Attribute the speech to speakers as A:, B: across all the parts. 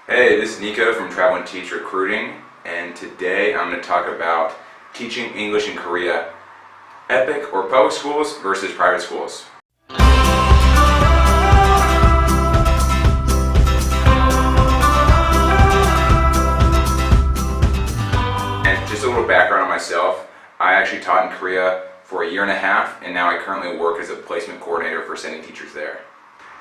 A: Hey, this is Nico from Travel and Teach Recruiting, and today I'm going to talk about teaching English in Korea, EPIK or public schools versus private schools. And just a little background on myself, I actually taught in Korea for a year and a half, and now I currently work as a placement coordinator for sending teachers there.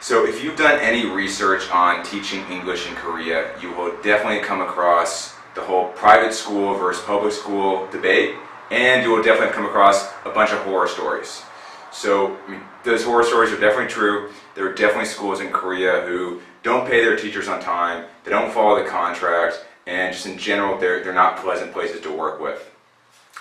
A: So if you've done any research on teaching English in Korea, you will definitely come across the whole private school versus public school debate, and you will definitely come across a bunch of horror stories. So those horror stories are definitely true. There are definitely schools in Korea who don't pay their teachers on time, they don't follow the contract, and just in general they're not pleasant places to work with.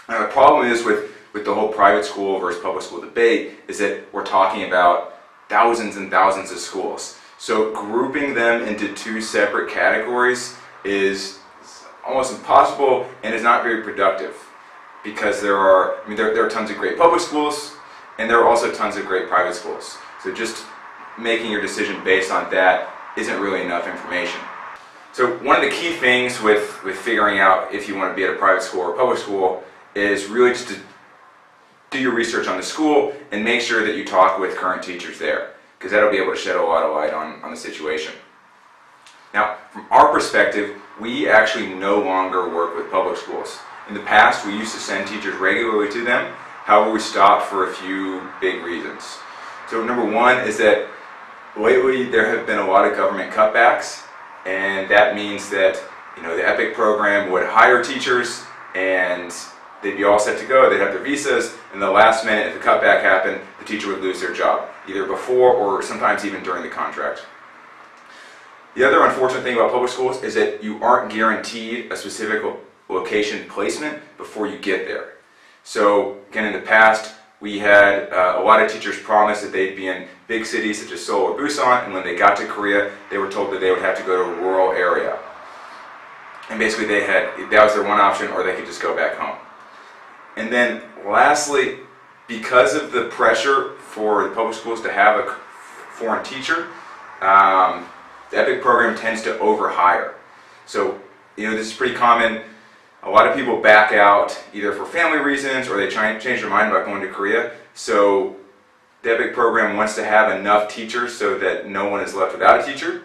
A: Now the problem is with the whole private school versus public school debate is that we're talking about thousands and thousands of schools. So grouping them into two separate categories is almost impossible and is not very productive, because there are tons of great public schools and there are also tons of great private schools. So just making your decision based on that isn't really enough information. So one of the key things with figuring out if you want to be at a private school or a public school is really just to do your research on the school and make sure that you talk with current teachers there, because that'll be able to shed a lot of light on the situation. Now, from our perspective, we actually no longer work with public schools. In the past, we used to send teachers regularly to them. However, we stopped for a few big reasons. So number one is that lately there have been a lot of government cutbacks, and that means that the EPIK program would hire teachers and they'd be all set to go, they'd have their visas, and the last minute, if the cutback happened, the teacher would lose their job, either before or sometimes even during the contract. The other unfortunate thing about public schools is that you aren't guaranteed a specific location placement before you get there. So again, in the past, we had a lot of teachers promise that they'd be in big cities such as Seoul or Busan, and when they got to Korea, they were told that they would have to go to a rural area. And basically that was their one option, or they could just go back home. And then lastly, because of the pressure for the public schools to have a foreign teacher, the EPIK program tends to overhire. So this is pretty common. A lot of people back out either for family reasons or they change their mind about going to Korea. So the EPIK program wants to have enough teachers so that no one is left without a teacher.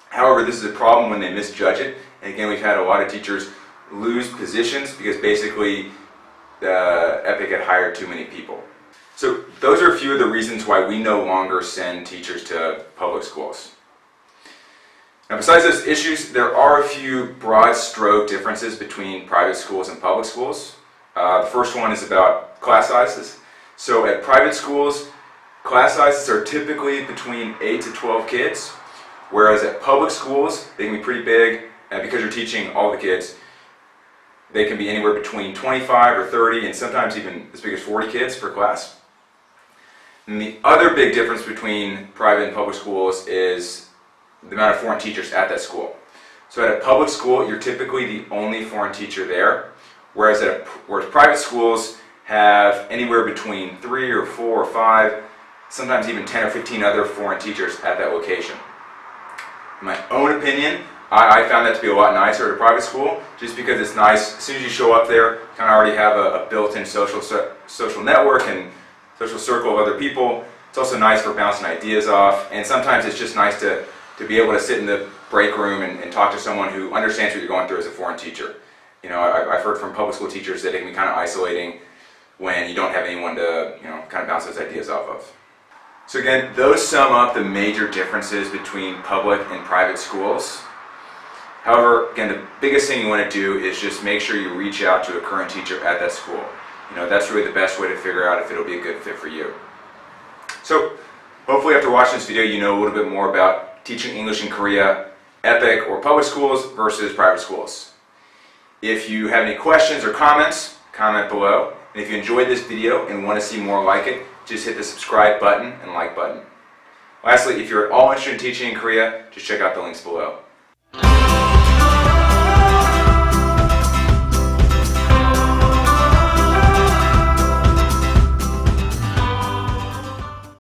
A: However, this is a problem when they misjudge it. And again, we've had a lot of teachers lose positions because basically EPIK had hired too many people. So those are a few of the reasons why we no longer send teachers to public schools. Now besides those issues, there are a few broad stroke differences between private schools and public schools. The first one is about class sizes. So at private schools, class sizes are typically between 8 to 12 kids, whereas at public schools, they can be pretty big, and because you're teaching all the kids, they can be anywhere between 25 or 30 and sometimes even as big as 40 kids per class. And the other big difference between private and public schools is the amount of foreign teachers at that school. So at a public school, you're typically the only foreign teacher there, whereas private schools have anywhere between 3 or 4 or 5, sometimes even 10 or 15 other foreign teachers at that location. In my own opinion, I found that to be a lot nicer at a private school, just because it's nice. As soon as you show up there, you kind of already have a built-in social network and social circle of other people. It's also nice for bouncing ideas off, and sometimes it's just nice to be able to sit in the break room and talk to someone who understands what you're going through as a foreign teacher. I've heard from public school teachers that it can be kind of isolating when you don't have anyone to kind of bounce those ideas off of. So again, those sum up the major differences between public and private schools. However, again, the biggest thing you want to do is just make sure you reach out to a current teacher at that school. That's really the best way to figure out if it'll be a good fit for you. So, hopefully after watching this video, you know a little bit more about teaching English in Korea, EPIK or public schools versus private schools. If you have any questions or comments, comment below. And if you enjoyed this video and want to see more like it, just hit the subscribe button and like button. Lastly, if you're at all interested in teaching in Korea, just check out the links below.